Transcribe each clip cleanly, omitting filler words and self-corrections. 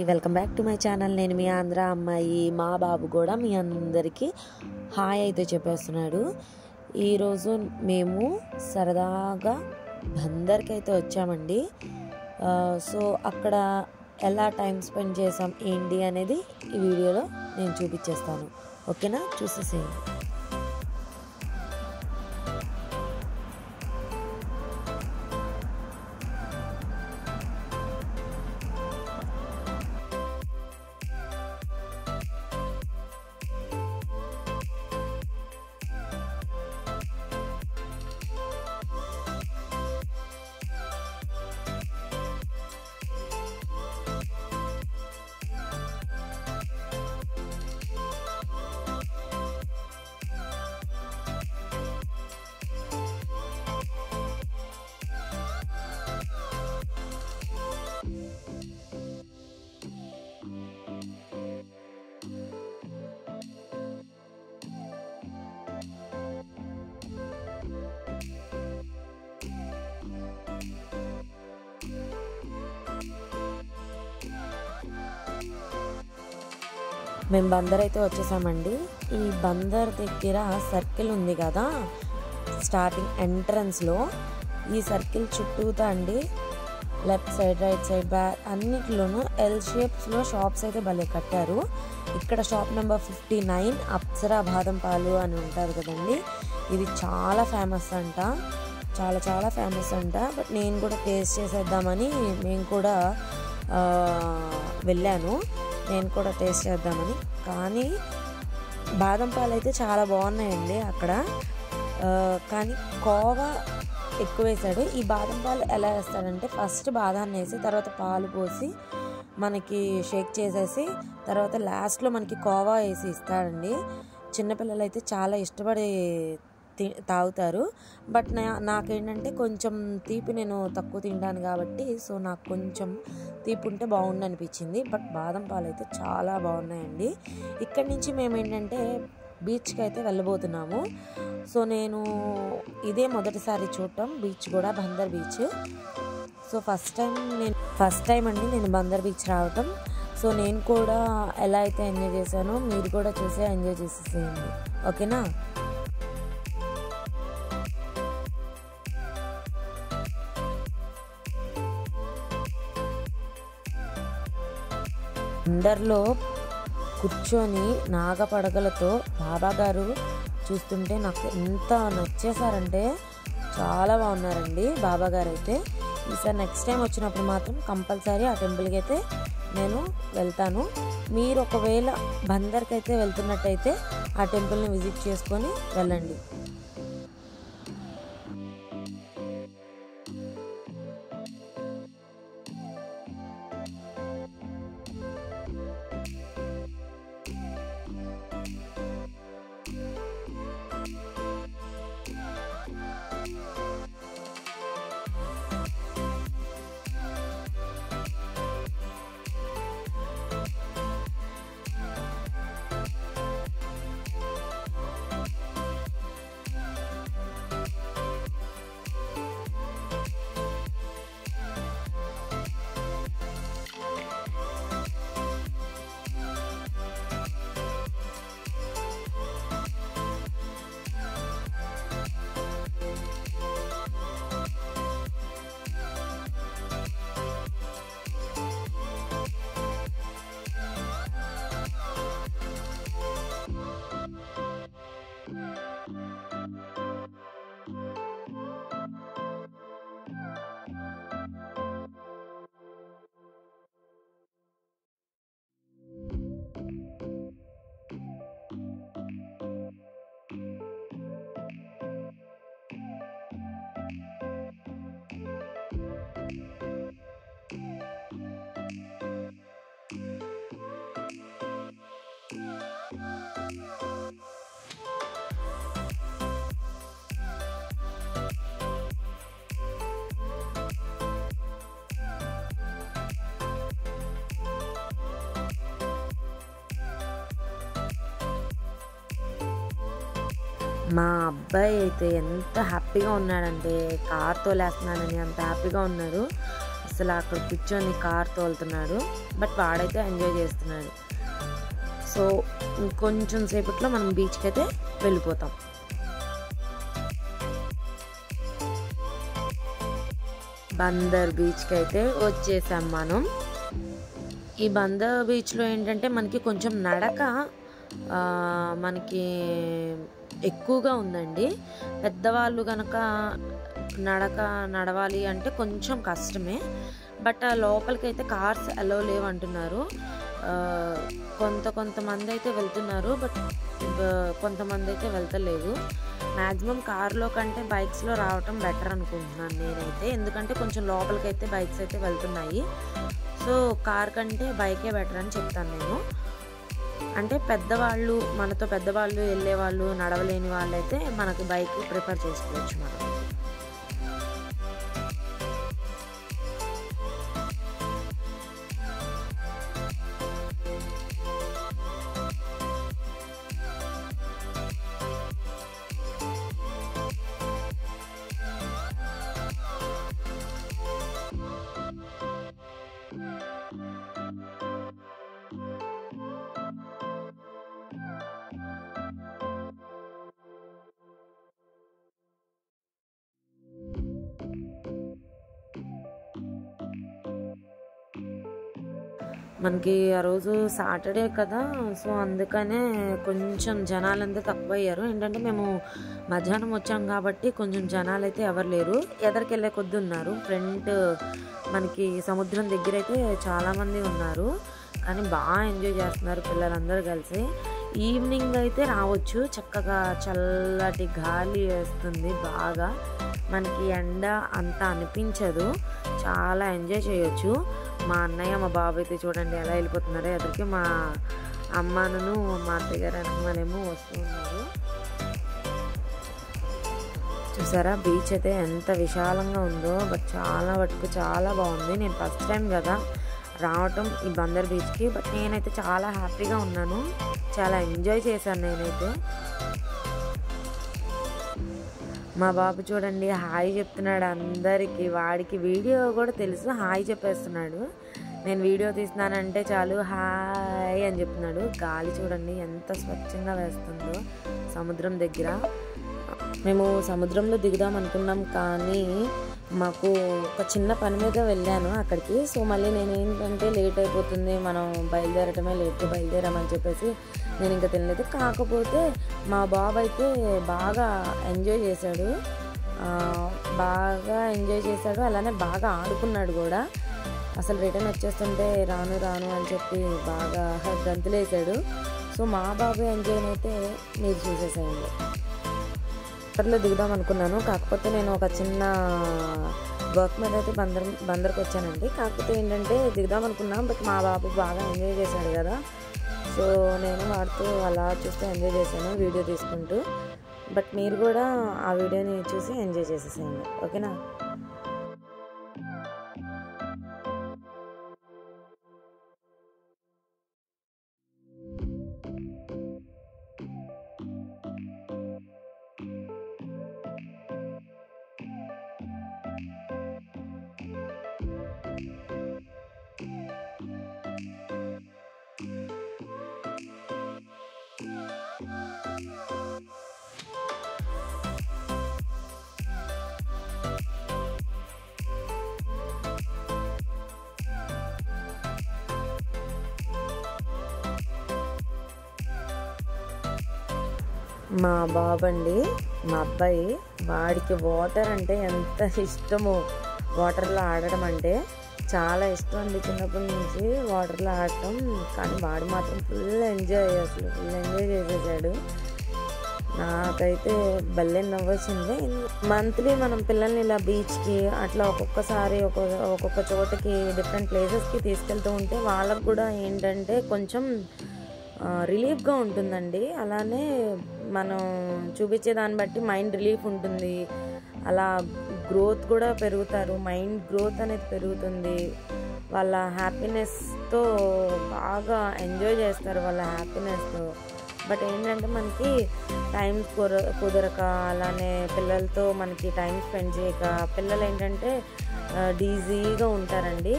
Welcome back to my channel. నేను మీ ఆంధ్ర అమ్మాయి. మా బాబు కూడా మీ అందరికీ హాయ్ అయితే చెప్పేస్తున్నాడు. ఈరోజు మేము సరదాగా బందర్కి అయితే వచ్చామండి. సో అక్కడ ఎలా టైం స్పెండ్ చేసాం ఏంటి అనేది ఈ వీడియోలో నేను చూపించేస్తాను. ఓకేనా, చూసేసేయండి. మేము బందర్ అయితే వచ్చేసామండి. ఈ బందర్ దగ్గర సర్కిల్ ఉంది కదా, స్టార్టింగ్ ఎంట్రన్స్లో ఈ సర్కిల్ చుట్టూతా అండి left side, right side, back అన్నిటిలోనూ ఎల్ షేప్స్లో షాప్స్ అయితే భలే కట్టారు. ఇక్కడ షాప్ నెంబర్ 59 అప్సరా బాదం పాలు అని ఉంటుంది కదండి. ఇది చాలా ఫేమస్ అంట, చాలా చాలా ఫేమస్ అంట. బట్ నేను కూడా టేస్ట్ చేసేద్దామని మేము కూడా వెళ్ళాను. నేను కూడా టేస్ట్ చేద్దామని. కానీ బాదం పాలు అయితే చాలా బాగున్నాయండి అక్కడ. కానీ కోవా ఎక్కువ వేసాడు. ఈ బాదం పాలు ఎలా వేస్తాడంటే ఫస్ట్ బాదాన్ని వేసి తర్వాత పాలు పోసి మనకి షేక్ చేసేసి తర్వాత లాస్ట్లో మనకి కోవా వేసి ఇస్తాడండి. చిన్నపిల్లలు అయితే చాలా ఇష్టపడి తాగుతారు. బట్ నాకేంటంటే కొంచెం తీపి నేను తక్కువ తింటాను కాబట్టి సో నాకు కొంచెం తీపి ఉంటే బాగుండు అనిపించింది. బట్ బాదం పాలు అయితే చాలా బాగున్నాయండి. ఇక్కడి నుంచి మేము ఏంటంటే బీచ్కి అయితే వెళ్ళబోతున్నాము. సో నేను ఇదే మొదటిసారి చూడటం బీచ్ కూడా, Bandar beach. So first time అండి నేను బందర్ బీచ్ రావటం. సో నేను కూడా ఎలా అయితే ఎంజాయ్ చేశానో మీరు కూడా చూసి ఎంజాయ్ చేసేసేయండి. ఓకేనా. అందరిలో కూర్చొని నాగపడగలతో బాబా గారు చూస్తుంటే నాకు ఎంత నచ్చేసారంటే చాలా బాగున్నారండి బాబా గారు అయితే. ఈసారి నెక్స్ట్ టైం వచ్చినప్పుడు మాత్రం కంపల్సరీ ఆ టెంపుల్కి అయితే నేను వెళ్తాను. మీరు ఒకవేళ బందర్కి అయితే వెళ్తున్నట్టయితే ఆ టెంపుల్ని విజిట్ చేసుకొని వెళ్ళండి. మా అబ్బాయి అయితే ఎంత హ్యాపీగా ఉన్నాడంటే కార్ తోలేస్తున్నానని అంత హ్యాపీగా ఉన్నాడు. అసలు అక్కడ కూర్చొని కార్ తోలుతున్నాడు. బట్ వాడైతే ఎంజాయ్ చేస్తున్నాడు. సో ఇంకొంచెం సేపట్లో మనం బీచ్కి అయితే వెళ్ళిపోతాం. బందర్ బీచ్కి అయితే వచ్చేసాం మనం. ఈ బందర్ బీచ్లో ఏంటంటే మనకి కొంచెం నడక మనకి ఎక్కువగా ఉందండి. పెద్దవాళ్ళు కనుక నడవాలి అంటే కొంచెం కష్టమే. బట్ లోపలికి అయితే కార్స్ అలో లేవంటున్నారు. కొంతమంది అయితే వెళ్తున్నారు, బట్ కొంతమంది అయితే వెళ్తలేదు. మ్యాక్సిమం కార్లో కంటే బైక్స్లో రావటం బెటర్ అనుకుంటున్నాను నేనైతే. ఎందుకంటే కొంచెం లోపలికి అయితే బైక్స్ అయితే వెళ్తున్నాయి. సో కార్ కంటే బైకే బెటర్ అని చెప్తాను నేను. అంటే మనతో పెద్దవాళ్ళు వెళ్ళేవాళ్ళు, నడవలేని వాళ్ళైతే మనకి బైక్ ప్రిఫర్ చేసుకోవచ్చు మనం. మనకి ఆ రోజు సాటర్డే కదా, సో అందుకనే కొంచెం జనాలంతా తక్కువయ్యారు. ఏంటంటే మేము మధ్యాహ్నం వచ్చాం కాబట్టి కొంచెం జనాలు అయితే ఎవరు లేరు. ఎదరికి వెళ్ళే కొద్ది ఉన్నారు. ఫ్రంట్ మనకి సముద్రం దగ్గర అయితే చాలామంది ఉన్నారు. కానీ బాగా ఎంజాయ్ చేస్తున్నారు పిల్లలందరూ కలిసి. ఈవినింగ్ అయితే రావచ్చు, చక్కగా చల్లటి గాలి వేస్తుంది బాగా. మనకి ఎండ అంత అనిపించదు, చాలా ఎంజాయ్ చేయొచ్చు. మా అన్నయ్య మా బాబు అయితే చూడండి ఎలా వెళ్ళిపోతున్నారో. ఎదురికి మా అమ్మను మా అత్తగారు అమ్మలేమో వస్తూ ఉన్నారు. చూసారా బీచ్ అయితే ఎంత విశాలంగా ఉందో. బట్ చాలా బాగుంది. నేను ఫస్ట్ టైం కదా రావటం ఈ బందర్ బీచ్కి. బట్ నేనైతే చాలా హ్యాపీగా ఉన్నాను, చాలా ఎంజాయ్ చేశాను నేనైతే. మా బాబు చూడండి హాయ్ చెప్తున్నాడు అందరికీ. వాడికి వీడియో కూడా తెలుసు, హాయ్ చెప్పేస్తున్నాడు. నేను వీడియో తీస్తున్నానంటే చాలు హాయ్ అని చెప్తున్నాడు. గాలి చూడండి ఎంత స్వచ్ఛంగా వేస్తుందో సముద్రం దగ్గర. మేము సముద్రంలో దిగుదాం అనుకున్నాం, కానీ మాకు ఒక చిన్న పని మీద వెళ్ళాను అక్కడికి. సో మళ్ళీ నేను ఏంటంటే లేట్ అయిపోతుంది, మనం బయలుదేరటమే లేట్గా బయలుదేరామని చెప్పేసి నేను ఇంకా తినలేదు. కాకపోతే మా బాబు అయితే బాగా ఎంజాయ్ చేశాడు, అలానే బాగా ఆడుకున్నాడు కూడా. అసలు రిటర్న్ వచ్చేస్తుంటే రాను అని చెప్పి బాగా గంతులేసాడు. సో మా బాబు ఎంజాయ్ అయితే మీరు చూసేసేయండి. బందర్లో దిగుదాం అనుకున్నాను, కాకపోతే నేను ఒక చిన్న వర్క్ మీద అయితే బందర్కి వచ్చానండి. కాకపోతే ఏంటంటే దిగుదాం అనుకున్నాం, బట్ మా బాబు బాగా ఎంజాయ్ చేశాడు కదా. సో నేను వాడుతూ అలా చూస్తూ ఎంజాయ్ చేశాను వీడియో తీసుకుంటూ. బట్ మీరు కూడా ఆ వీడియోని చూసి ఎంజాయ్ చేసేసేయండి, ఓకేనా. మా బాబండి, మా అబ్బాయి, వాడికి వాటర్ అంటే ఎంత ఇష్టమో. వాటర్లో ఆడడం అంటే చాలా ఇష్టం అండి చిన్నప్పటి నుంచి వాటర్లో ఆడటం. కానీ వాడు మాత్రం ఫుల్ ఎంజాయ్ చేసేసాడు. నాకైతే భలే నవ్వొచ్చింది. మంత్లీ మనం పిల్లల్ని ఇలా బీచ్కి అట్లా ఒక్కొక్కసారి ఒక్కొక్క చోటకి డిఫరెంట్ ప్లేసెస్కి తీసుకెళ్తూ ఉంటే వాళ్ళకు కూడా ఏంటంటే కొంచెం రిలీఫ్గా ఉంటుందండి. అలానే మనం చూపించే దాన్ని బట్టి మైండ్ రిలీఫ్ ఉంటుంది. అలా గ్రోత్ కూడా పెరుగుతారు, మైండ్ గ్రోత్ అనేది పెరుగుతుంది. వాళ్ళ హ్యాపీనెస్తో బాగా ఎంజాయ్ చేస్తారు వాళ్ళ హ్యాపీనెస్తో. బట్ ఏంటంటే మనకి టైం కుదరక, అలానే పిల్లలతో మనకి టైం స్పెండ్ చేయక పిల్లలు ఏంటంటే డీజీగా ఉంటారండి,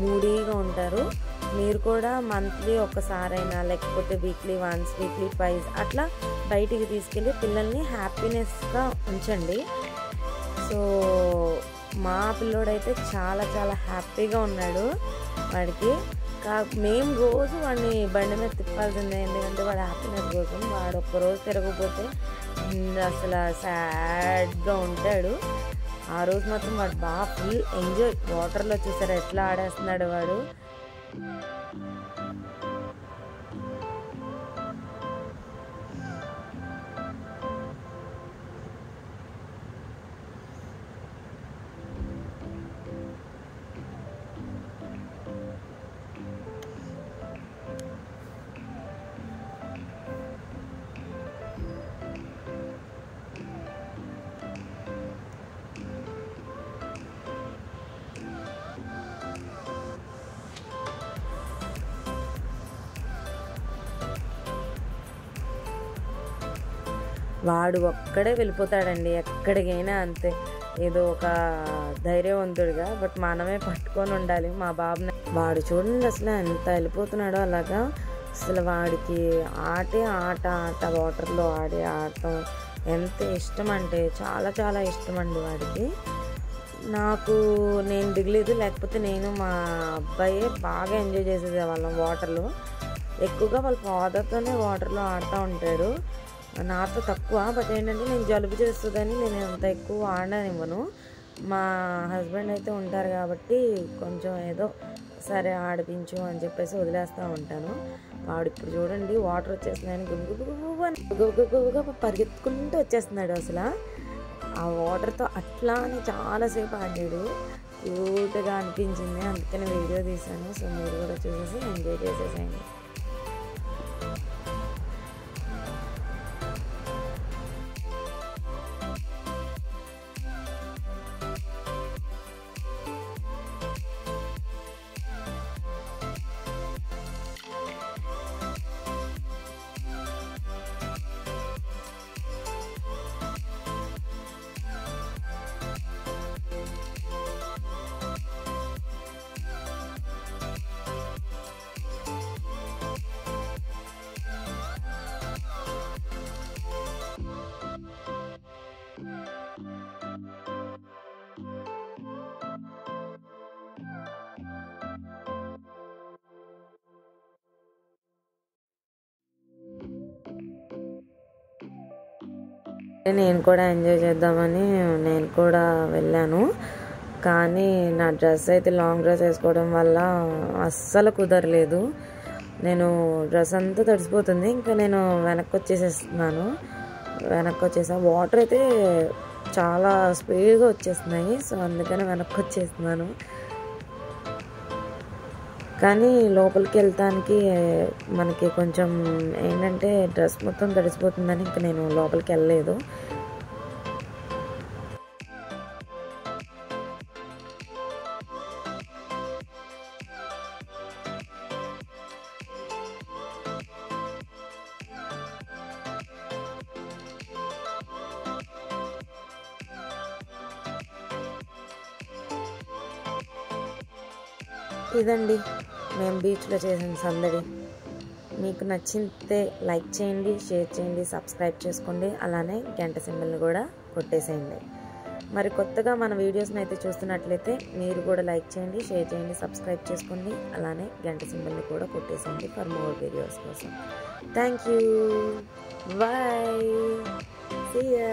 మూడీగా ఉంటారు. మీరు కూడా మంత్లీ ఒకసారైనా లేకపోతే వీక్లీ వన్స్, వీక్లీ ట్వైస్ అట్లా బయటికి తీసుకెళ్ళి పిల్లల్ని హ్యాపీనెస్గా ఉంచండి. సో మా పిల్లోడైతే చాలా చాలా హ్యాపీగా ఉన్నాడు. వాడికి మేము రోజు వాడిని బండి మీద తిప్పాల్సిందే, ఎందుకంటే వాడు హ్యాపీనెస్ కోసం. వాడు ఒక్కరోజు తిరగకపోతే అసలు సాడ్గా ఉంటాడు. ఆ రోజు మాత్రం వాడు బాగా ఫుల్ ఎంజాయ్. వాటర్లో చూసారా ఎట్లా ఆడేస్తున్నాడు వాడు. వాడు ఒక్కడే వెళ్ళిపోతాడండి ఎక్కడికైనా, అంతే. ఏదో ఒక ధైర్యవంతుడిగా. బట్ మనమే పట్టుకొని ఉండాలి మా బాబుని. వాడు చూడండి అసలు ఎంత వెళ్ళిపోతున్నాడో అలాగా. అసలు వాడికి ఆటే ఆట వాటర్లో ఆడటం ఎంత ఇష్టం అంటే చాలా చాలా ఇష్టం అండి వాడికి. నేను దిగలేదు, లేకపోతే నేను మా అబ్బాయే బాగా ఎంజాయ్ చేసేసేవాళ్ళం వాటర్లో. ఎక్కువగా వాళ్ళ ఫాదర్తోనే వాటర్లో ఆడుతూ ఉంటాడు, నాతో తక్కువ. బట్ ఏంటంటే నేను జలుబు చేస్తుందని నేను అంత ఎక్కువ ఆడనివ్వను. మా హస్బెండ్ అయితే ఉంటారు కాబట్టి కొంచెం ఏదో సరే ఆడిపించు అని చెప్పేసి వదిలేస్తూ ఉంటాను. వాడు ఇప్పుడు చూడండి వాటర్ వచ్చేస్తున్నాయని గుబుగుబుగా పరిగెత్తుకుంటూ వచ్చేస్తున్నాడు. అసలు ఆ వాటర్తో అట్లా అని చాలాసేపు ఆడాడు. క్యూట్గా అనిపించింది, అందుకని వీడియో తీశాను. సో మీరు కూడా చూసేసి ఎంజాయ్ చేసేసేయండి. నేను కూడా ఎంజాయ్ చేద్దామని నేను కూడా వెళ్ళాను. కానీ నా డ్రెస్ అయితే లాంగ్ డ్రెస్ వేసుకోవడం వల్ల అస్సలు కుదరలేదు. నేను డ్రెస్ అంతా తడిసిపోతుంది. ఇంకా నేను వెనక్కి వచ్చేసా. వాటర్ అయితే చాలా స్పీడ్గా వచ్చేస్తున్నాయి. సో అందుకని వెనక్కి వచ్చేస్తున్నాను. కానీ లోపలికి వెళ్తానికి మనకి కొంచెం ఏంటంటే డ్రెస్ మొత్తం తడిసిపోతుందని ఇంకా నేను లోపలికి వెళ్ళలేదు. ఇదండి మేము బీచ్లో చేసిన సందడి. మీకు నచ్చితే లైక్ చేయండి, షేర్ చేయండి, సబ్స్క్రైబ్ చేసుకోండి. అలానే గంట సింబల్ని కూడా కొట్టేసేయండి. మరి కొత్తగా మన వీడియోస్ని అయితే చూస్తున్నట్లయితే మీరు కూడా లైక్ చేయండి, షేర్ చేయండి, సబ్స్క్రైబ్ చేసుకోండి. అలానే గంట సింబల్ని కూడా కొట్టేసేయండి ఫర్ మోర్ వీడియోస్ కోసం. Thank you. Bye. See yeah.